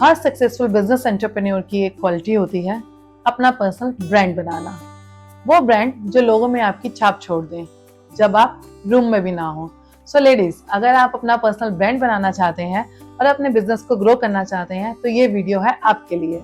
हर successful business entrepreneur की एक quality होती है अपना पर्सनल ब्रांड बनाना। वो ब्रांड जो लोगों में आपकी छाप छोड़ दे जब आप रूम में भी ना हो। सो लेडीज, अगर आप अपना पर्सनल ब्रांड बनाना चाहते हैं और अपने बिजनेस को ग्रो करना चाहते हैं तो ये वीडियो है आपके लिए।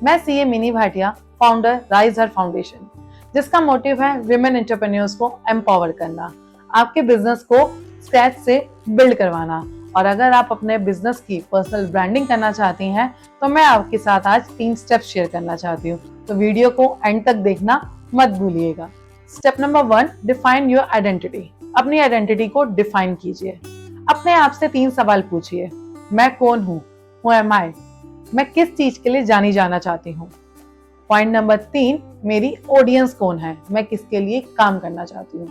मैं CA Mini Bhatia, founder rise her foundation, जिसका मोटिव है विमेन एंटरप्रेन्योर्स को एम्पावर करना, आपके बिजनेस को स्क्रैच से बिल्ड करवाना। और अगर आप अपने बिजनेस की पर्सनल ब्रांडिंग करना चाहती हैं तो मैं आपके साथ आज 3 स्टेप्स शेयर करना चाहती हूँ, तो वीडियो को एंड तक देखना मत भूलिएगा। Step number 1, define your identity. अपनी आइडेंटिटी को डिफाइन कीजिए। अपने आप से 3 सवाल पूछिए। मैं कौन हूँ? Who am I? मैं किस चीज के लिए जानी जाना चाहती हूँ? पॉइंट नंबर 3, मेरी ऑडियंस कौन है? मैं किसके लिए काम करना चाहती हूँ?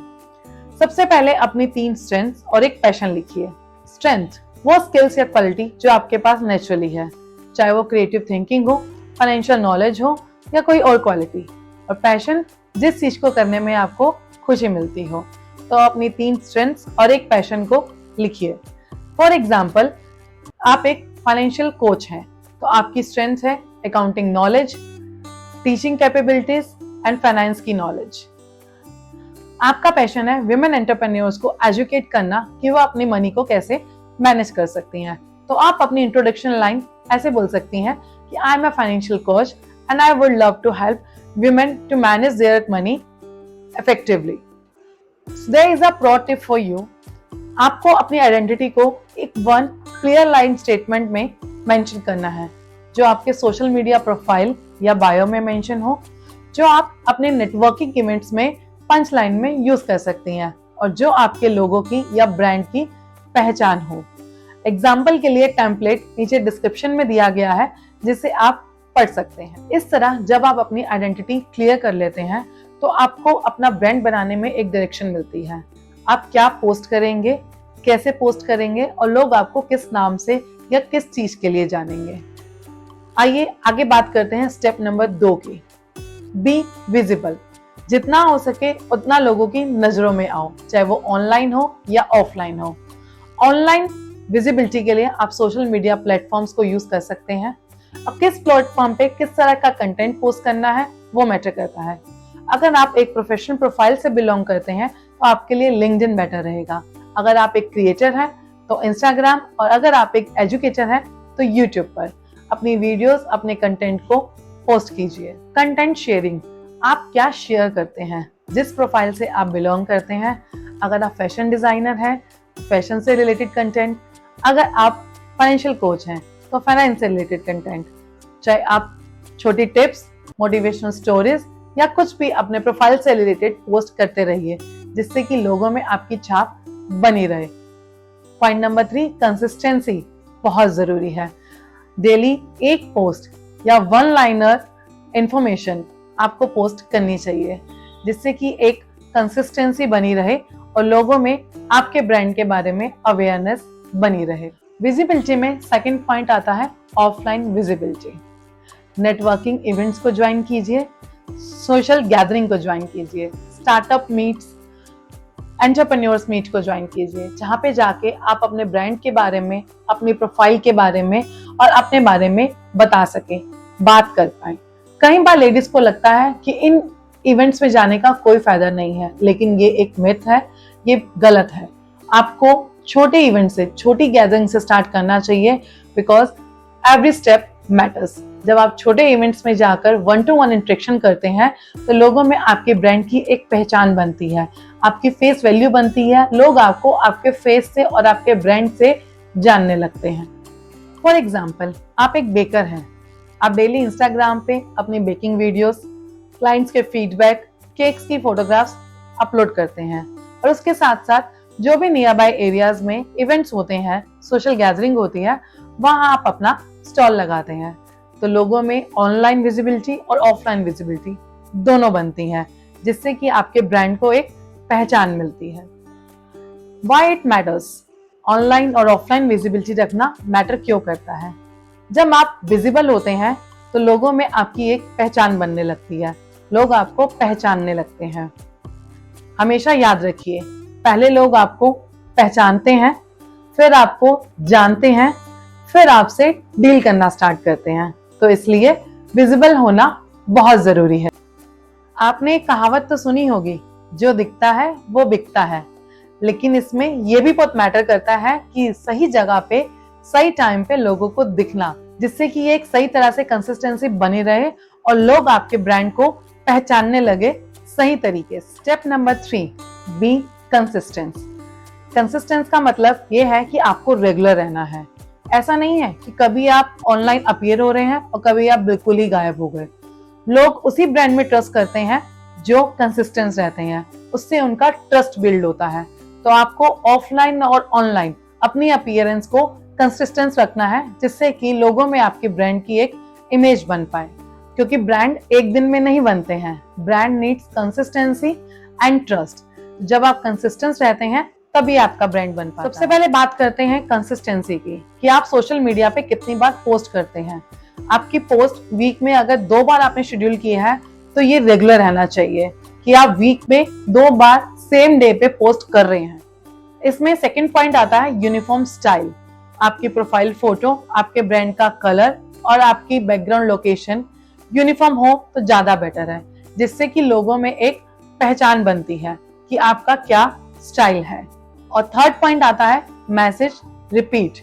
सबसे पहले अपनी 3 स्ट्रेंथ्स और एक पैशन लिखिए। स्ट्रेंथ वो स्किल्स या क्वालिटी जो आपके पास नेचुरली है, चाहे वो क्रिएटिव थिंकिंग हो, फाइनेंशियल नॉलेज हो या कोई और क्वालिटी। और पैशन जिस चीज को करने में आपको खुशी मिलती हो। तो अपनी 3 स्ट्रेंथ्स और एक पैशन को लिखिए। फॉर एग्जाम्पल, आप एक फाइनेंशियल कोच हैं तो आपकी स्ट्रेंथ है accounting knowledge, teaching capabilities and finance की नॉलेज। आपका पैशन है विमेन एंटरप्रेन्योर्स को एजुकेट करना कि वो अपनी मनी को कैसे मैनेज कर सकती हैं। तो आप अपनी इंट्रोडक्शन लाइन ऐसे बोल सकती हैं कि I am a financial coach and I would love to help women to manage their money effectively. So there is a pro tip for you. आपको अपनी आइडेंटिटी को एक क्लियर लाइन स्टेटमेंट में मेंशन करना है, जो आपके सोशल मीडिया प्रोफाइल या बायो में मेंशन हो, जो आप अपने नेटवर्किंग इवेंट्स में पंच लाइन में यूज कर सकती हैं और जो आपके लोगों की या ब्रांड की पहचान हो। एग्जाम्पल के लिए टेम्पलेट नीचे डिस्क्रिप्शन में दिया गया है जिसे आप पढ़ सकते हैं। इस तरह जब आप अपनी आइडेंटिटी क्लियर कर लेते हैं तो आपको अपना ब्रांड बनाने में एक डायरेक्शन मिलती है। आप क्या पोस्ट करेंगे, कैसे पोस्ट करेंगे और लोग आपको किस नाम से या किस चीज के लिए जानेंगे। आइए आगे बात करते हैं स्टेप नंबर 2 की। Be visible. जितना हो सके उतना लोगों की नजरों में आओ, चाहे वो ऑनलाइन हो या ऑफलाइन हो। ऑनलाइन विजिबिलिटी के लिए आप सोशल मीडिया प्लेटफॉर्म्स को यूज कर सकते हैं। अब किस प्लेटफॉर्म पे किस तरह का कंटेंट पोस्ट करना है वो मैटर करता है। अगर आप एक प्रोफेशनल प्रोफाइल से बिलोंग करते हैं तो आपके लिए लिंक्डइन बेटर रहेगा। अगर आप एक क्रिएटर हैं तो इंस्टाग्राम, और अगर आप एक एजुकेटर हैं तो यूट्यूब पर अपनी वीडियोस, अपने कंटेंट को पोस्ट कीजिए। कंटेंट शेयरिंग, आप क्या शेयर करते हैं, जिस प्रोफाइल से आप बिलोंग करते हैं। अगर आप फैशन डिजाइनर हैं तो फैशन से रिलेटेड कंटेंट, अगर आप फाइनेंशियल कोच हैं तो फाइनेंस से रिलेटेड कंटेंट, चाहे आप छोटी टिप्स, मोटिवेशनल स्टोरीज या कुछ भी अपने प्रोफाइल से रिलेटेड पोस्ट करते रहिए, जिससे कि लोगों में आपकी छाप बनी रहे। पॉइंट नंबर 3, कंसिस्टेंसी बहुत जरूरी है। डेली एक पोस्ट या 1 लाइनर इंफॉर्मेशन आपको पोस्ट करनी चाहिए, जिससे कि एक कंसिस्टेंसी बनी रहे और लोगों में आपके ब्रांड के बारे में अवेयरनेस बनी रहे। विजिबिलिटी में सेकंड पॉइंट आता है ऑफलाइन विजिबिलिटी। नेटवर्किंग इवेंट्स को ज्वाइन कीजिए, सोशल गैदरिंग को ज्वाइन कीजिए, स्टार्टअप मीट्स, एंटरप्रेन्योर्स मीट को ज्वाइन कीजिए, जहाँ पे जाके आप अपने ब्रांड के बारे में, अपनी प्रोफाइल के बारे में और अपने बारे में बता सकें, बात कर पाए। कई बार लेडीज को लगता है कि इन इवेंट्स में जाने का कोई फायदा नहीं है, लेकिन ये एक मिथ है, ये गलत है। आपको छोटे इवेंट से, छोटी गैदरिंग से स्टार्ट करना चाहिए, बिकॉज एवरी स्टेप मैटर्स। जब आप छोटे इवेंट्स में जाकर 1-to-1 इंटरेक्शन करते हैं तो लोगों में आपके ब्रांड की एक पहचान बनती है, आपकी फेस वैल्यू बनती है, लोग आपको आपके फेस से और आपके ब्रांड से जानने लगते हैं। फॉर एग्जाम्पल, आप एक बेकर हैं, आप डेली इंस्टाग्राम पे अपनी बेकिंग वीडियोस, क्लाइंट्स के फीडबैक, केक्स की फोटोग्राफ्स अपलोड करते हैं और उसके साथ साथ जो भी नियर बाय एरियाज में इवेंट्स होते हैं, सोशल गैदरिंग होती है, वहां आप अपना स्टॉल लगाते हैं। तो लोगों में ऑनलाइन विजिबिलिटी और ऑफलाइन विजिबिलिटी दोनों बनती हैं, जिससे कि आपके ब्रांड को एक पहचान मिलती है। व्हाई इट मैटर्स, ऑनलाइन और ऑफलाइन विजिबिलिटी रखना मैटर क्यों करता है? जब आप विजिबल होते हैं तो लोगों में आपकी एक पहचान बनने लगती है, लोग आपको पहचानने लगते हैं। हमेशा याद रखिए, पहले लोग आपको पहचानते हैं, फिर आपको जानते हैं, फिर आपसे डील करना स्टार्ट करते हैं। तो इसलिए विजिबल होना बहुत जरूरी है। आपने एक कहावत तो सुनी होगी, जो दिखता है वो बिकता है। लेकिन इसमें यह भी बहुत मैटर करता है कि सही जगह पे सही टाइम पे लोगों को दिखना, जिससे कि एक सही तरह से कंसिस्टेंसी बनी रहे और लोग आपके ब्रांड को पहचानने लगे सही तरीके से। Step number 3, be consistent. Consistency का मतलब ये है कि आपको रेगुलर रहना है। ऐसा नहीं है कि कभी आप ऑनलाइन अपीयर हो रहे हैं और कभी आप बिल्कुल ही गायब हो गए। लोग उसी ब्रांड में ट्रस्ट करते हैं जो कंसिस्टेंट रहते हैं, उससे उनका ट्रस्ट बिल्ड होता है। तो आपको ऑफलाइन और ऑनलाइन अपनी अपीयरेंस को कंसिस्टेंट रखना है, जिससे कि लोगों में आपके ब्रांड की एक इमेज बन पाए। क्योंकि ब्रांड एक दिन में नहीं बनते हैं, brand needs consistency and trust. जब आप कंसिस्टेंट रहते हैं तभी आपका ब्रांड बन पाता है। सबसे पहले बात करते हैं कंसिस्टेंसी की, कि आप सोशल मीडिया पे कितनी बार पोस्ट करते हैं। आपकी पोस्ट वीक में अगर 2 बार आपने शेड्यूल किया है तो ये रेगुलर रहना चाहिए कि आप वीक में 2 बार सेम डे पे पोस्ट कर रहे हैं। इसमें सेकंड पॉइंट आता है यूनिफॉर्म स्टाइल। आपकी प्रोफाइल फोटो, आपके ब्रांड का कलर और आपकी बैकग्राउंड लोकेशन यूनिफॉर्म हो तो ज्यादा बेटर है, जिससे कि लोगों में एक पहचान बनती है कि आपका क्या स्टाइल है। और थर्ड पॉइंट आता है मैसेज रिपीट।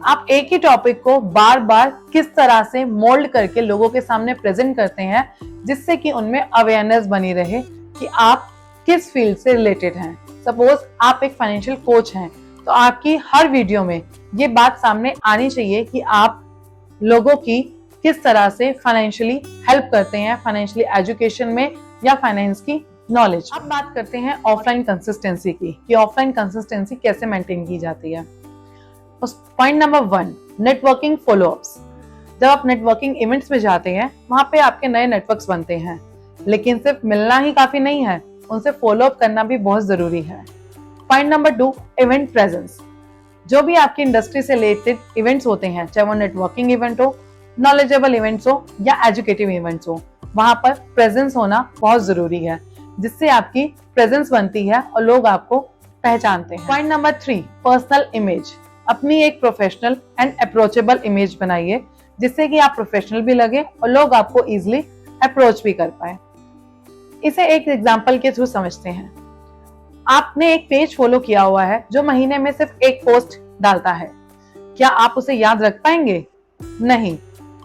आप एक ही टॉपिक को बार बार किस तरह से मोल्ड करके लोगों के सामने प्रेजेंट करते हैं, जिससे कि उनमें अवेयरनेस बनी रहे कि आप किस फील्ड से रिलेटेड हैं। सपोज आप एक फाइनेंशियल कोच हैं, तो आपकी हर वीडियो में ये बात सामने आनी चाहिए कि आप लोगों की किस तरह से फाइनेंशियली हेल्प करते हैं, फाइनेंशियली एजुकेशन में या फाइनेंस की नॉलेज। अब बात करते हैं ऑफलाइन कंसिस्टेंसी की, कि ऑफलाइन कंसिस्टेंसी कैसे मेंटेन की जाती है। Point number 1, networking follow-ups. जब आप नेटवर्किंग इवेंट्स में जाते हैं, वहां पे आपके नए नेटवर्क्स बनते हैं, लेकिन सिर्फ मिलना ही काफी नहीं है, उनसे फॉलोअप करना भी बहुत जरूरी है। Point number 2, event presence. जो भी आपकी इंडस्ट्री से रिलेटेड इवेंट्स होते हैं, चाहे वो नेटवर्किंग इवेंट हो, नॉलेजेबल इवेंट्स हो या एजुकेटिव इवेंट्स हो, वहां पर प्रेजेंस होना बहुत जरूरी है, जिससे आपकी प्रेजेंस बनती है और लोग आपको पहचानते हैं। Point number 3, personal image. अपनी एक प्रोफेशनल एंड अप्रोचेबल इमेज बनाइए, जिससे कि आप प्रोफेशनल भी लगे और लोग आपको इजीली अप्रोच भी कर पाए। इसे एक एग्जांपल के थ्रू समझते हैं। आपने एक पेज फॉलो किया हुआ है जो महीने में सिर्फ एक पोस्ट डालता है, क्या आप उसे याद रख पाएंगे? नहीं,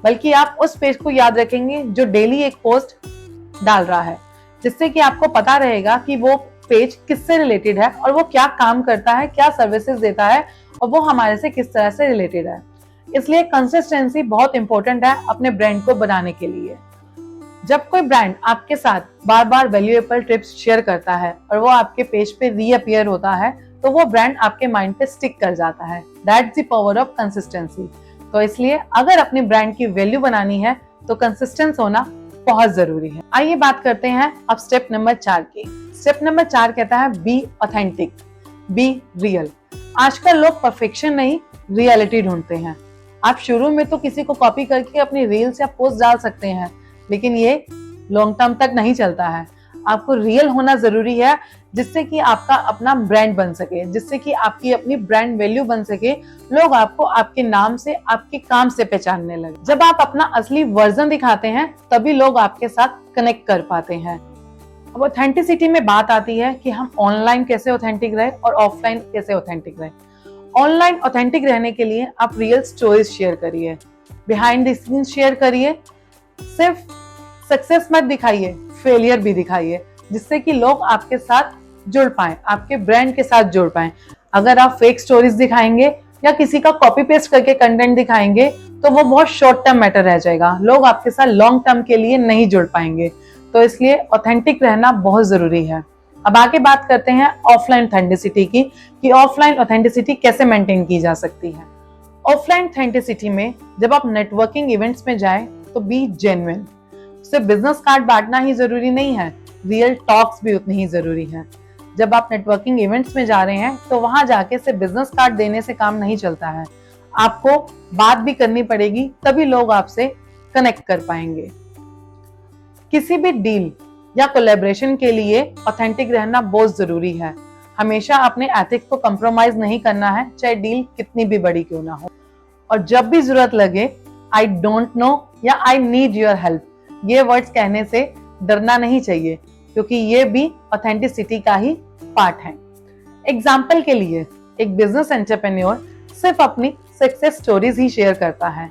बल्कि आप उस पेज को याद रखेंगे जो डेली एक पोस्ट डाल रहा है, जिससे कि आपको पता रहेगा कि वो पेज किससे रिलेटेड है और वो क्या काम करता है, क्या सर्विसेज देता है और वो हमारे से किस तरह से रिलेटेड है। इसलिए कंसिस्टेंसी बहुत इंपॉर्टेंट है अपने ब्रांड को बनाने के लिए। जब कोई ब्रांड आपके साथ बार बार वैल्यूएबल टिप्स शेयर करता है और वो आपके पेज पे रीअपीयर होता है, तो वो ब्रांड आपके माइंड पे स्टिक कर जाता है। That's the power of consistency. तो इसलिए अगर अपने ब्रांड की वैल्यू बनानी है तो कंसिस्टेंस होना बहुत जरूरी है। आइए बात करते हैं अब स्टेप नंबर 4 की। स्टेप नंबर 4 कहता है बी ऑथेंटिक, बी रियल। आजकल लोग परफेक्शन नहीं, रियलिटी ढूंढते हैं। आप शुरू में तो किसी को कॉपी करके अपनी रील्स या पोस्ट डाल सकते हैं, लेकिन ये लॉन्ग टर्म तक नहीं चलता है। आपको रियल होना जरूरी है, जिससे कि आपका अपना ब्रांड बन सके, जिससे कि आपकी अपनी ब्रांड वैल्यू बन सके, लोग आपको आपके नाम से, आपके काम से पहचानने लगे। जब आप अपना असली वर्जन दिखाते हैं तभी लोग आपके साथ कनेक्ट कर पाते हैं। अब ऑथेंटिसिटी में बात आती है कि हम ऑनलाइन कैसे ऑथेंटिक रहे और ऑफलाइन कैसे ऑथेंटिक रहे। ऑनलाइन ऑथेंटिक रहने के लिए आप रियल स्टोरीज शेयर करिए, बिहाइंड द सीन्स शेयर करिए। सिर्फ सक्सेस मत दिखाइए, फेलियर भी दिखाइए, जिससे कि लोग आपके साथ जुड़ पाए, आपके ब्रांड के साथ जुड़ पाए। अगर आप फेक स्टोरीज दिखाएंगे या किसी का कॉपी पेस्ट करके कंटेंट दिखाएंगे तो वो बहुत शॉर्ट टर्म मैटर रह जाएगा, लोग आपके साथ लॉन्ग टर्म के लिए नहीं जुड़ पाएंगे। तो इसलिए ऑथेंटिक रहना बहुत जरूरी है। अब आगे बात करते हैं ऑफलाइन ऑथेंटिसिटी की, कि ऑफलाइन ऑथेंटिसिटी कैसे मेंटेन की जा सकती है। ऑफलाइन ऑथेंटिसिटी में जब आप नेटवर्किंग इवेंट्स में जाएं तो बी जेन्युइन। सिर्फ बिजनेस कार्ड बांटना ही जरूरी नहीं है, रियल टॉक्स भी उतनी ही जरूरी है। जब आप नेटवर्किंग इवेंट्स में जा रहे हैं तो वहां जाके सिर्फ बिजनेस कार्ड देने से काम नहीं चलता है, आपको बात भी करनी पड़ेगी, तभी लोग आपसे कनेक्ट कर पाएंगे। किसी भी डील या कोलैबोरेशन के लिए ऑथेंटिक रहना बहुत जरूरी है। हमेशा अपने एथिक्स को कंप्रोमाइज नहीं करना है, चाहे डील कितनी भी बड़ी क्यों ना हो। और जब भी जरूरत लगे आई डोंट नो या आई नीड योर हेल्प, ये वर्ड्स कहने से डरना नहीं चाहिए, क्योंकि ये भी ऑथेंटिसिटी का ही पार्ट है। एग्जाम्पल के लिए एक बिजनेस एंटरप्रेन्योर सिर्फ अपनी सक्सेस स्टोरीज ही शेयर करता है।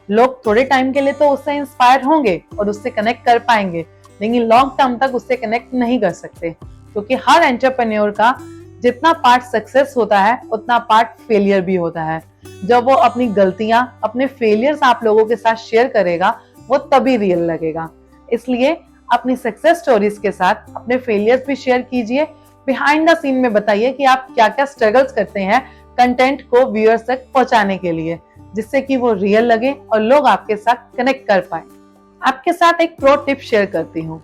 लोग थोड़े टाइम के लिए तो उससे इंस्पायर होंगे और उससे कनेक्ट कर पाएंगे, लेकिन लॉन्ग टर्म तक उससे कनेक्ट नहीं कर सकते, क्योंकि हर एंटरप्रेन्योर का जितना पार्ट सक्सेस होता है उतना पार्ट फेलियर भी होता है। जब वो अपनी गलतियां, अपने फेलियर्स आप लोगों के साथ शेयर करेगा, वो तभी रियल लगेगा। इसलिए अपनी सक्सेस स्टोरीज के साथ अपने फेलियर्स भी शेयर कीजिए। बिहाइंड द सीन में बताइए कि आप क्या क्या स्ट्रगल्स करते हैं कंटेंट को व्यूअर्स तक पहुंचाने के लिए, जिससे कि वो रियल लगे और लोग आपके साथ कनेक्ट कर पाए। आपके साथ एक प्रो टिप शेयर करती हूँ।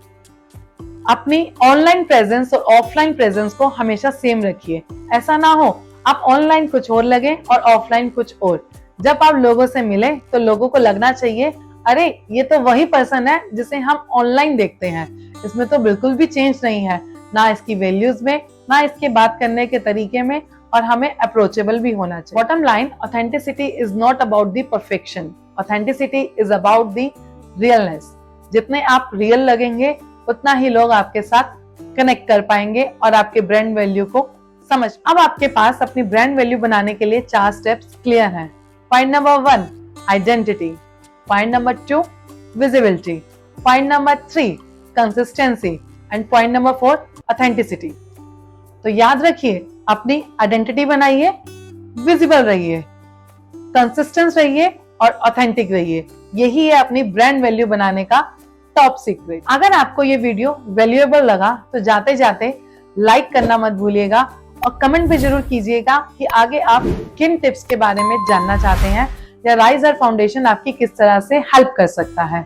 अपनी ऑनलाइन प्रेजेंस और ऑफलाइन प्रेजेंस को हमेशा सेम रखिए। ऐसा ना हो आप ऑनलाइन कुछ और लगे और ऑफलाइन कुछ और। जब आप लोगों से मिले तो लोगों को लगना चाहिए, अरे ये तो वही पर्सन है जिसे हम ऑनलाइन देखते हैं, इसमें तो बिल्कुल भी चेंज नहीं है, ना इसकी वैल्यूज में, ना इसके बात करने के तरीके में, और हमें अप्रोचेबल भी होना चाहिए। Bottom line, authenticity is not about the perfection, authenticity is about the realness. जितने आप रियल लगेंगे उतना ही लोग आपके साथ कनेक्ट कर पाएंगे और आपके ब्रांड वैल्यू को समझ। अब आपके पास अपनी ब्रांड वैल्यू बनाने के लिए 4 स्टेप्स क्लियर हैं। Point number 1, identity. Point number 2, visibility. Point number 3, consistency. And point number 4, authenticity. तो याद रखिए, अपनी आइडेंटिटी बनाइए, विजिबल रहिए, कंसिस्टेंट रहिए और ऑथेंटिक रहिए। यही है अपनी ब्रांड वैल्यू बनाने का टॉप सीक्रेट। अगर आपको ये वीडियो वैल्यूएबल लगा तो जाते जाते लाइक करना मत भूलिएगा और कमेंट भी जरूर कीजिएगा कि आगे आप किन टिप्स के बारे में जानना चाहते हैं या राइज हर फाउंडेशन आपकी किस तरह से हेल्प कर सकता है।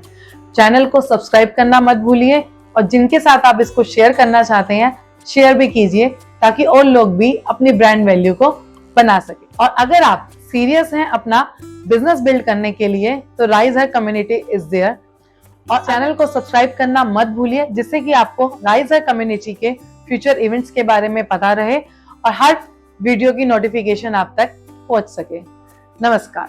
चैनल को सब्सक्राइब करना मत भूलिए और जिनके साथ आप इसको शेयर करना चाहते हैं शेयर भी कीजिए, ताकि और लोग भी अपनी ब्रांड वैल्यू को बना सके। और अगर आप सीरियस हैं अपना बिजनेस बिल्ड करने के लिए तो Rise Her community is there, और चैनल को सब्सक्राइब करना मत भूलिए, जिससे कि आपको राइज हर कम्युनिटी के फ्यूचर इवेंट्स के बारे में पता रहे और हर वीडियो की नोटिफिकेशन आप तक पहुंच सके। नमस्कार।